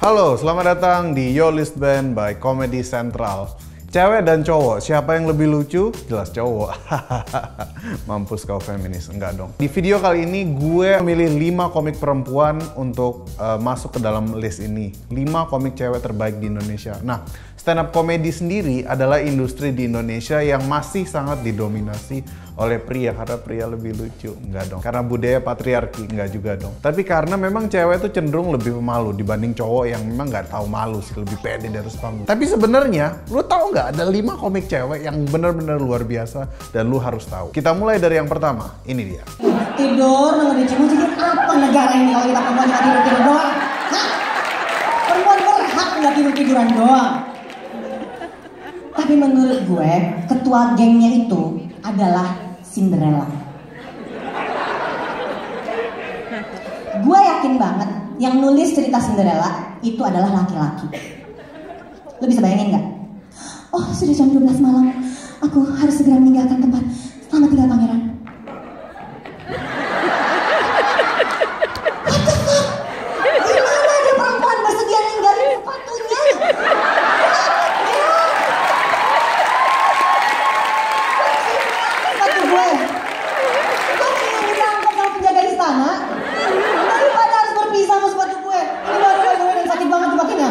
Halo, selamat datang di Yo List Band by Comedy Central. Cewek dan cowok, siapa yang lebih lucu? Jelas cowok. Mampus kau feminis, enggak dong. Di video kali ini gue memilih 5 komik perempuan untuk masuk ke dalam list ini. 5 komik cewek terbaik di Indonesia. Nah, stand up comedy sendiri adalah industri di Indonesia yang masih sangat didominasi oleh pria, karena pria lebih lucu. Enggak dong. Karena budaya patriarki, enggak juga dong. Tapi karena memang cewek itu cenderung lebih pemalu dibanding cowok yang memang nggak tahu malu sih, lebih pede dari panggung. Tapi sebenarnya, lu tahu nggak ada 5 komik cewek yang benar-benar luar biasa dan lu harus tahu. Kita mulai dari yang pertama, ini dia. Tidur, nggak dicemuk-cemuk apa negara ini kalau kita perempuan nggak tidur-tidur doang? Hah? Perempuan berhak nggak tidur-tiduran doang. Tapi menurut gue, ketua gengnya itu adalah Cinderella. Gue yakin banget yang nulis cerita Cinderella itu adalah laki-laki. Lo bisa bayangin nggak? Oh, sudah jam 12 malam. Aku harus segera meninggalkan tempat. Selamat tinggal pangeran. What the fuck? Gimana dia perempuan bersedia ninggalin sepatunya? Sepatu gue. Gue ingin ditangkap sama penjaga istana daripada harus berpisah sama sepatu gue. Ini baru gue dan sakit banget dipakinya.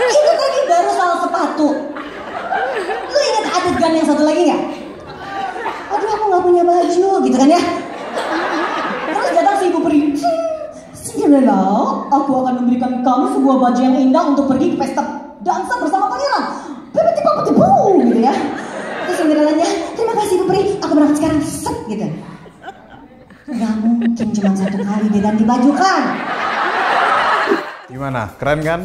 Itu tadi baru soal sepatu. Lu ingat adegan yang satu lagi nggak? Aduh, aku nggak punya baju, gitu kan ya? Terus datang si ibu peri. Cinderella, aku akan memberikan kamu sebuah baju yang indah untuk pergi ke pesta dansa bersama pangeran. Pepeti-pepeti-bu, gitu ya. Terus Cinderellanya, terima kasih ibu peri, aku berangkat sekarang, set, gitu. Gak mungkin cuma satu kali dia ganti baju kan? Gimana? Keren kan?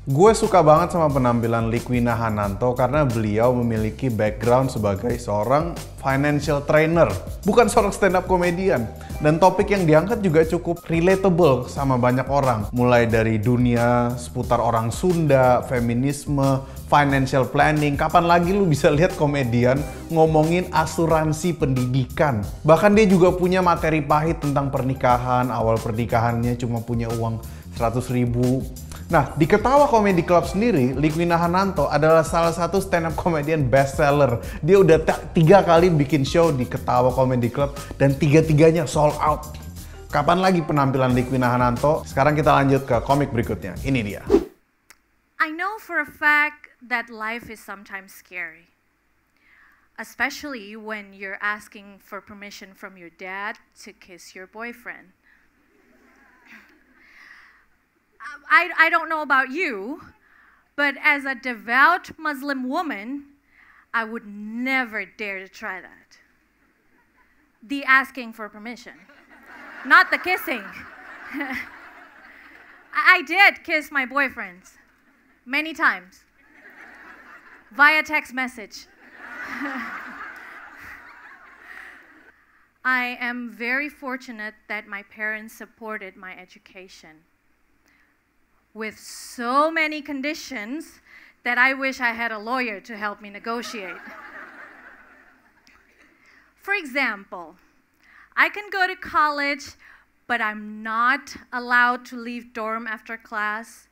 Gue suka banget sama penampilan Likwina Hananto karena beliau memiliki background sebagai seorang financial trainer, bukan seorang stand up comedian. Dan topik yang diangkat juga cukup relatable sama banyak orang. Mulai dari dunia seputar orang Sunda, feminisme, financial planning. Kapan lagi lu bisa lihat komedian ngomongin asuransi pendidikan? Bahkan dia juga punya materi pahit tentang pernikahan. Awal pernikahannya cuma punya uang 100.000. Nah, di Ketawa Comedy Club sendiri, Likwina Hananto adalah salah satu stand up comedian bestseller. Dia udah 3 kali bikin show di Ketawa Comedy Club dan 3-tiganya sold out. Kapan lagi penampilan Likwina Hananto? Sekarang kita lanjut ke komik berikutnya. Ini dia. I know for a fact that life is sometimes scary. Especially when you're asking for permission from your dad to kiss your boyfriend. I don't know about you, but as a devout Muslim woman, I would never dare to try that. The asking for permission, not the kissing. I did kiss my boyfriends many times via text message. I am very fortunate that my parents supported my education, with so many conditions that I wish I had a lawyer to help me negotiate. For example, I can go to college, but I'm not allowed to leave dorm after class.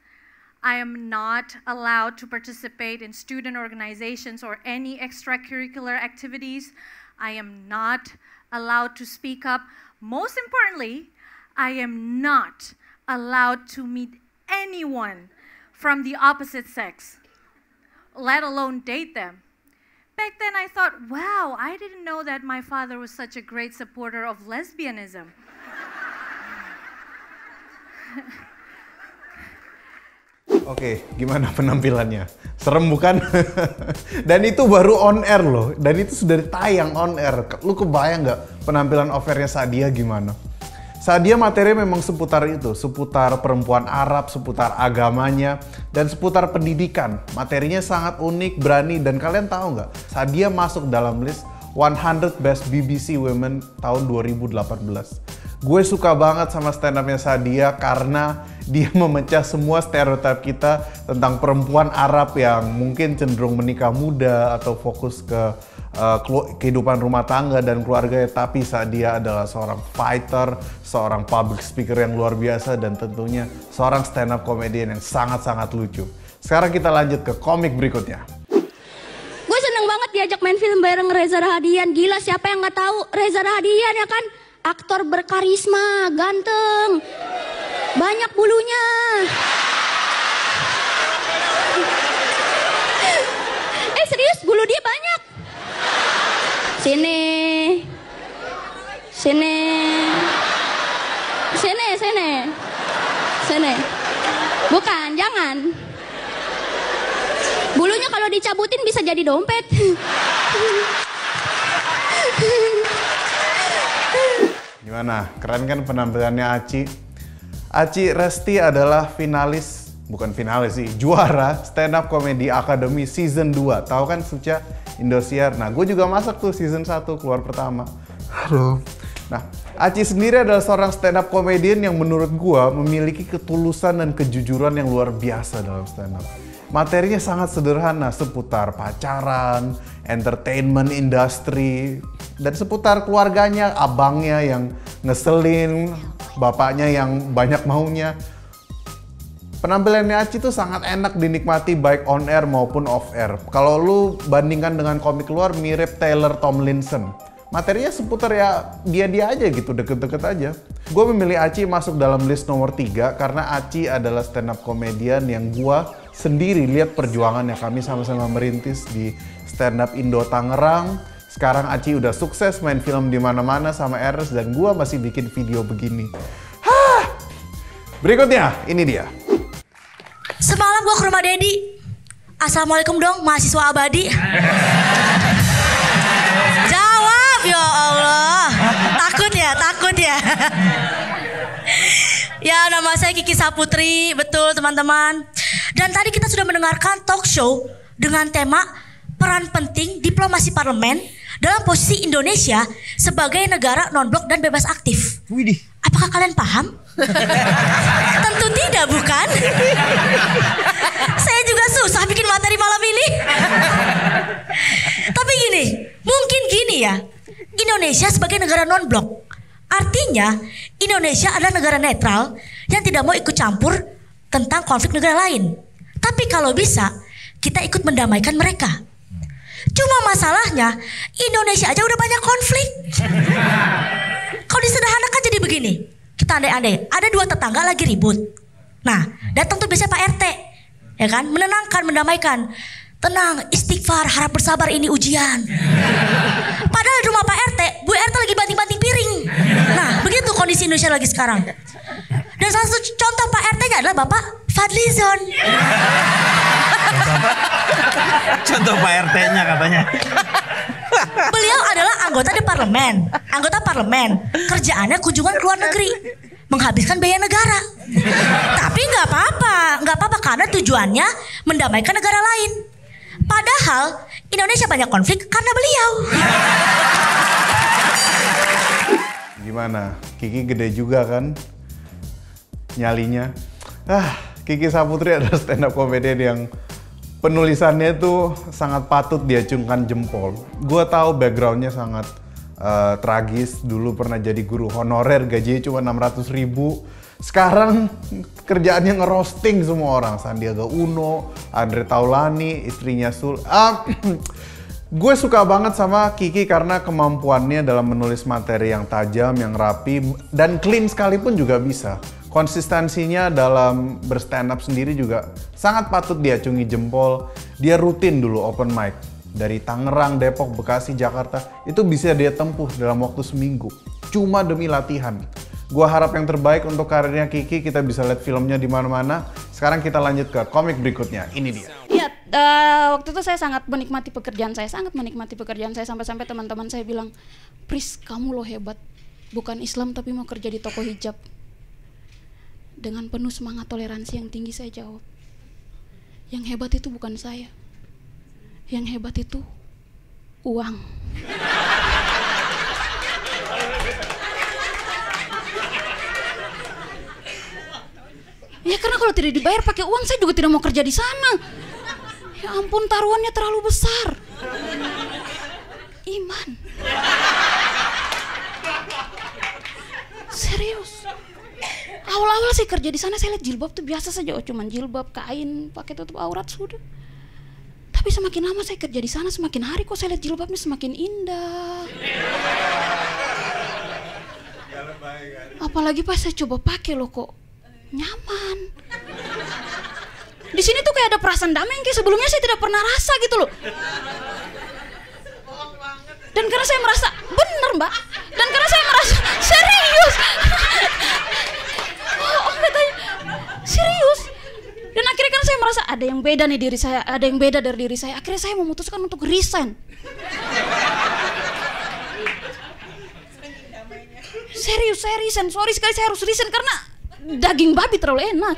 I am not allowed to participate in student organizations or any extracurricular activities. I am not allowed to speak up. Most importantly, I am not allowed to meet anyone from the opposite sex, let alone date them. Back then I thought, wow, I didn't know that my father was such a great supporter of lesbianism. Oke, gimana penampilannya? Serem bukan? Dan itu baru on air loh, dan itu sudah tayang on air. Lu kebayang nggak penampilan off airnya Sadia gimana? Sadia materi memang seputar itu, seputar perempuan Arab, seputar agamanya, dan seputar pendidikan. Materinya sangat unik, berani, dan kalian tahu nggak? Sadia masuk dalam list 100 Best BBC Women tahun 2018. Gue suka banget sama stand up-nya Sadia karena dia memecah semua stereotip kita tentang perempuan Arab yang mungkin cenderung menikah muda atau fokus ke kehidupan rumah tangga dan keluarga. Tapi Sadia adalah seorang fighter, seorang public speaker yang luar biasa, dan tentunya seorang stand up comedian yang sangat-sangat lucu. Sekarang kita lanjut ke komik berikutnya. Gue seneng banget diajak main film bareng Reza Rahadian. Gila, siapa yang nggak tahu Reza Rahadian ya kan? Aktor berkarisma, ganteng, banyak bulunya. Serius, bulu dia banyak. Sini, sini, sini, sini, sini. Bukan, jangan. Bulunya kalau dicabutin bisa jadi dompet. Gimana? Keren kan penampilannya Aci? Aci Resti adalah juara Stand Up Comedy Academy Season 2. Tahu kan Suca? Indosiar. Nah, gue juga masuk tuh Season 1, keluar pertama. Aduh. Nah, Aci sendiri adalah seorang stand up comedian yang menurut gue memiliki ketulusan dan kejujuran yang luar biasa dalam stand up. Materinya sangat sederhana, seputar pacaran, entertainment industry, dan seputar keluarganya, abangnya yang ngeselin, bapaknya yang banyak maunya. Penampilannya Aci tuh sangat enak dinikmati baik on air maupun off air. Kalau lu bandingkan dengan komik luar, mirip Taylor Tomlinson. Materinya seputar ya dia aja gitu, deket-deket aja. Gue memilih Aci masuk dalam list nomor 3 karena Aci adalah stand up comedian yang gue sendiri lihat perjuangannya. Kami sama-sama merintis di stand up Indo Tangerang. Sekarang Aci udah sukses main film di mana-mana sama Ernest, dan gue masih bikin video begini. Berikutnya, ini dia. Semalam gue ke rumah Dedi. Assalamualaikum dong, mahasiswa abadi. Jawab, ya Allah. Takut ya. Ya, nama saya Kiki Saputri, betul teman-teman. Dan tadi kita sudah mendengarkan talk show dengan tema peran penting diplomasi parlemen dalam posisi Indonesia sebagai negara non-blok dan bebas aktif. Widih. Apakah kalian paham? Tentu tidak, bukan? Saya juga susah bikin materi malam ini. Tapi mungkin gini ya. Indonesia sebagai negara non-blok, artinya Indonesia adalah negara netral yang tidak mau ikut campur tentang konflik negara lain. Tapi kalau bisa, kita ikut mendamaikan mereka. Cuma masalahnya, Indonesia aja udah banyak konflik. Kalau disederhanakan jadi begini, kita andai-andai, ada 2 tetangga lagi ribut. Nah, datang tuh biasanya Pak RT, ya kan, menenangkan, mendamaikan. Tenang, istighfar, harap bersabar, ini ujian. Padahal di rumah Pak RT, Bu RT lagi banting-banting piring. Nah, begitu kondisi Indonesia lagi sekarang. Dan salah satu contoh Pak RT-nya adalah Bapak Fadlizon. Contoh Pak RT-nya katanya. Beliau adalah anggota parlemen. Kerjaannya kunjungan ke luar negeri, menghabiskan biaya negara. Tapi nggak apa-apa karena tujuannya mendamaikan negara lain. Padahal Indonesia banyak konflik karena beliau. Gimana? Kiki gede juga kan nyalinya. Kiki Saputri adalah stand up comedian yang penulisannya tuh sangat patut diacungkan jempol. Gue tahu backgroundnya sangat tragis. Dulu pernah jadi guru honorer, gajinya cuma 600.000. Sekarang kerjaannya ngerosting semua orang. Sandiaga Uno, Andre Taulani, istrinya Gue suka banget sama Kiki karena kemampuannya dalam menulis materi yang tajam, yang rapi, dan clean sekalipun juga bisa. Konsistensinya dalam berstand up sendiri juga sangat patut diacungi jempol. Dia rutin dulu open mic. Dari Tangerang, Depok, Bekasi, Jakarta. Itu bisa dia tempuh dalam waktu seminggu. Cuma demi latihan. Gua harap yang terbaik untuk karirnya Kiki. Kita bisa lihat filmnya di mana-mana. Sekarang kita lanjut ke komik berikutnya. Ini dia. Iya, waktu itu saya sangat menikmati pekerjaan saya. Sampai-sampai teman-teman saya bilang, Pris, kamu lo hebat. Bukan Islam tapi mau kerja di toko hijab. Dengan penuh semangat toleransi yang tinggi saya jawab, yang hebat itu bukan saya. Yang hebat itu uang. kalau tidak dibayar pakai uang, saya juga tidak mau kerja di sana. Ya ampun, taruhannya terlalu besar. Iman. Serius. Awal-awal saya kerja di sana, saya lihat jilbab tuh biasa saja, cuman jilbab, kain, pakai tutup aurat sudah. Tapi semakin lama saya kerja di sana, semakin hari kok saya lihat jilbabnya semakin indah. Apalagi pas saya coba pakai loh, kok nyaman. Di sini tuh kayak ada perasaan damai yang kayak sebelumnya saya tidak pernah rasa gitu loh. Dan karena saya merasa, bener mbak, dan karena saya merasa, serius. Oh katanya, serius. Dan akhirnya kan saya merasa ada yang beda nih diri saya, ada yang beda dari diri saya. Akhirnya saya memutuskan untuk resign. Serius, saya resign. Sorry sekali saya harus resign karena daging babi terlalu enak.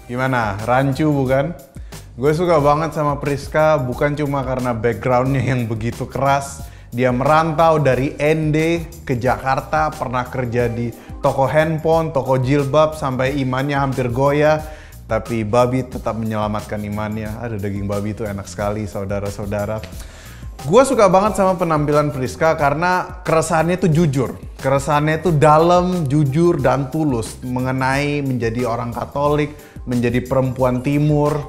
Gimana? Rancu bukan? Gue suka banget sama Priska bukan cuma karena backgroundnya yang begitu keras. Dia merantau dari ND ke Jakarta, pernah kerja di toko handphone, toko jilbab, sampai imannya hampir goyah. Tapi babi tetap menyelamatkan imannya. Ada daging babi itu enak sekali, saudara-saudara. Gue suka banget sama penampilan Priska karena keresahannya itu jujur. Keresahannya itu dalam, jujur, dan tulus mengenai menjadi orang Katolik, menjadi perempuan timur.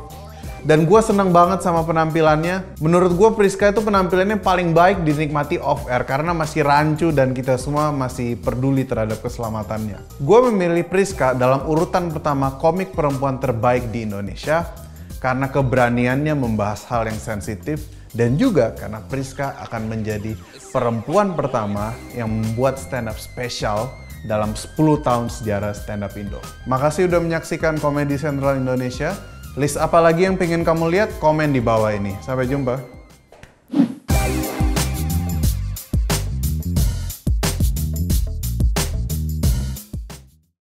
Dan gue seneng banget sama penampilannya. Menurut gue Priska itu penampilannya paling baik dinikmati off air karena masih rancu dan kita semua masih peduli terhadap keselamatannya. Gue memilih Priska dalam urutan pertama komik perempuan terbaik di Indonesia karena keberaniannya membahas hal yang sensitif dan juga karena Priska akan menjadi perempuan pertama yang membuat stand up spesial dalam 10 tahun sejarah stand up Indo. Makasih udah menyaksikan Komedi Sentral Indonesia. List apa lagi yang pengen kamu lihat? Komen di bawah ini. Sampai jumpa.